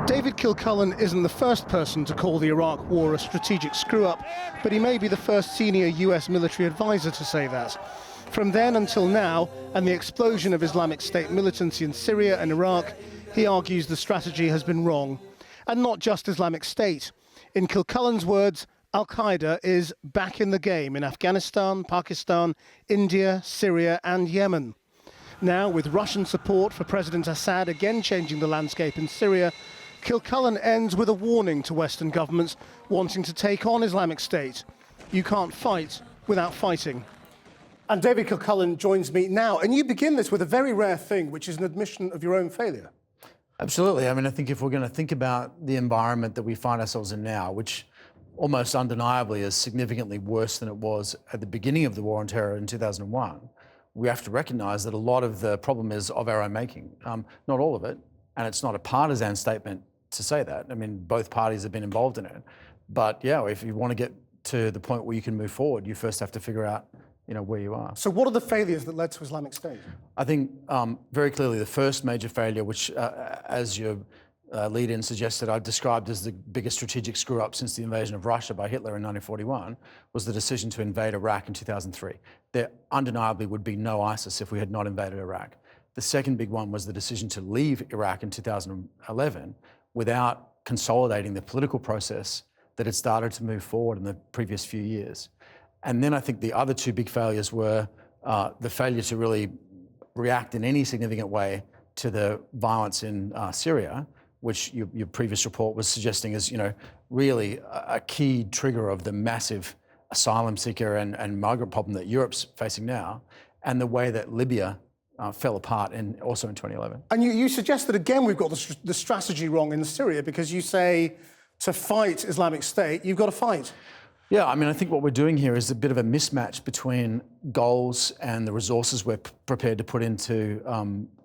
David Kilcullen isn't the first person to call the Iraq war a strategic screw-up, but he may be the first senior US military advisor to say that. From then until now, and the explosion of Islamic State militancy in Syria and Iraq, he argues the strategy has been wrong. And not just Islamic State. In Kilcullen's words, Al-Qaeda is back in the game in Afghanistan, Pakistan, India, Syria and Yemen. Now, with Russian support for President Assad again changing the landscape in Syria, Kilcullen ends with a warning to Western governments wanting to take on Islamic State. You can't fight without fighting. And David Kilcullen joins me now. And you begin this with a very rare thing, which is an admission of your own failure. Absolutely. I mean, I think if we're going to think about the environment that we find ourselves in now, which almost undeniably is significantly worse than it was at the beginning of the war on terror in 2001, we have to recognise that a lot of the problem is of our own making. Not all of it, and it's not a partisan statement to say that. I mean, both parties have been involved in it. But yeah, if you want to get to the point where you can move forward, you first have to figure out, where you are. So what are the failures that led to Islamic State? I think very clearly the first major failure, which as your lead-in suggested, I described as the biggest strategic screw-up since the invasion of Russia by Hitler in 1941, was the decision to invade Iraq in 2003. There undeniably would be no ISIS if we had not invaded Iraq. The second big one was the decision to leave Iraq in 2011 without consolidating the political process that had started to move forward in the previous few years. And then I think the other two big failures were the failure to really react in any significant way to the violence in Syria, which your previous report was suggesting is, really a key trigger of the massive asylum seeker and migrant problem that Europe's facing now, and the way that Libya fell apart also in 2011. And you suggest that, again, we've got the strategy wrong in Syria, because you say to fight Islamic State, you've got to fight. Yeah, I mean, I think what we're doing here is a bit of a mismatch between goals and the resources we're prepared to put into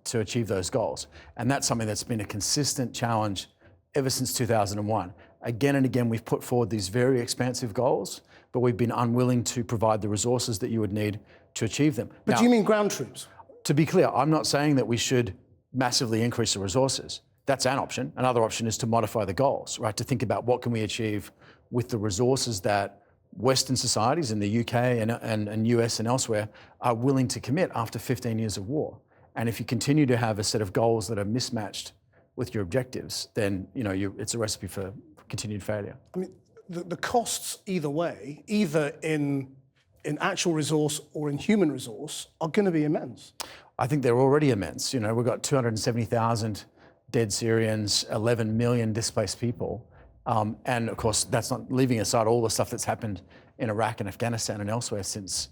to achieve those goals. And that's something that's been a consistent challenge ever since 2001. Again and again, we've put forward these very expansive goals, but we've been unwilling to provide the resources that you would need to achieve them. But do you mean ground troops? To be clear, I'm not saying that we should massively increase the resources. That's an option. Another option is to modify the goals, right? To think about what can we achieve with the resources that Western societies in the UK and US and elsewhere are willing to commit after 15 years of war. And if you continue to have a set of goals that are mismatched with your objectives, then it's a recipe for continued failure. I mean, the costs either way, either in actual resource or in human resource, are going to be immense. I think they're already immense. We've got 270,000 dead Syrians, 11 million displaced people. And of course, that's not leaving aside all the stuff that's happened in Iraq and Afghanistan and elsewhere since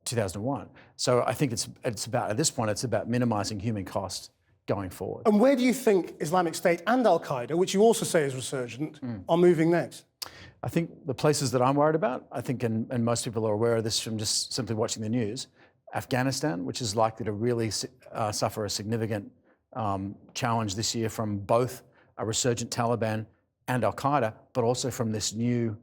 2001. So I think it's about, at this point, it's about minimizing human cost going forward. And where do you think Islamic State and Al-Qaeda, which you also say is resurgent, are moving next? I think the places that I'm worried about, I think, and most people are aware of this from just simply watching the news, Afghanistan, which is likely to really suffer a significant challenge this year from both a resurgent Taliban and Al-Qaeda, but also from this new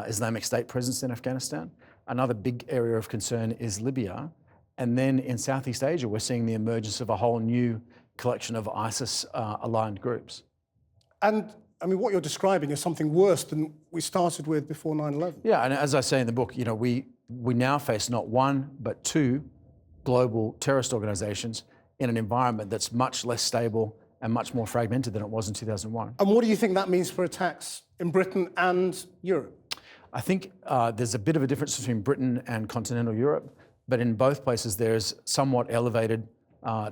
Islamic State presence in Afghanistan. Another big area of concern is Libya. And then in Southeast Asia, we're seeing the emergence of a whole new collection of ISIS-aligned groups. And I mean, what you're describing is something worse than we started with before 9/11. Yeah, and as I say in the book, we now face not one, but two global terrorist organizations in an environment that's much less stable and much more fragmented than it was in 2001. And what do you think that means for attacks in Britain and Europe? I think there's a bit of a difference between Britain and continental Europe, but in both places there's somewhat elevated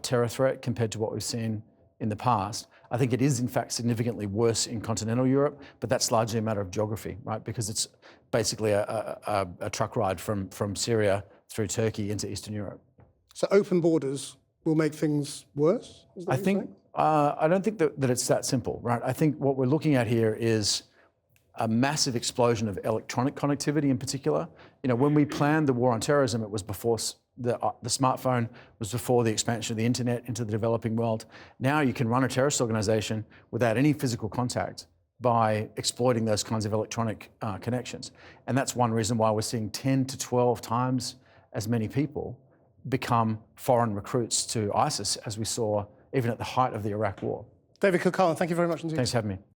terror threat compared to what we've seen in the past. I think it is in fact significantly worse in continental Europe, but that's largely a matter of geography, right? Because it's basically a truck ride from Syria through Turkey into Eastern Europe. So open borders will make things worse? I don't think that it's that simple, right? I think what we're looking at here is a massive explosion of electronic connectivity in particular. When we planned the war on terrorism, it was before the smartphone, was before the expansion of the internet into the developing world. Now you can run a terrorist organization without any physical contact by exploiting those kinds of electronic connections. And that's one reason why we're seeing 10 to 12 times as many people become foreign recruits to ISIS as we saw even at the height of the Iraq war. David Kilcullen, thank you very much indeed. Thanks for having me.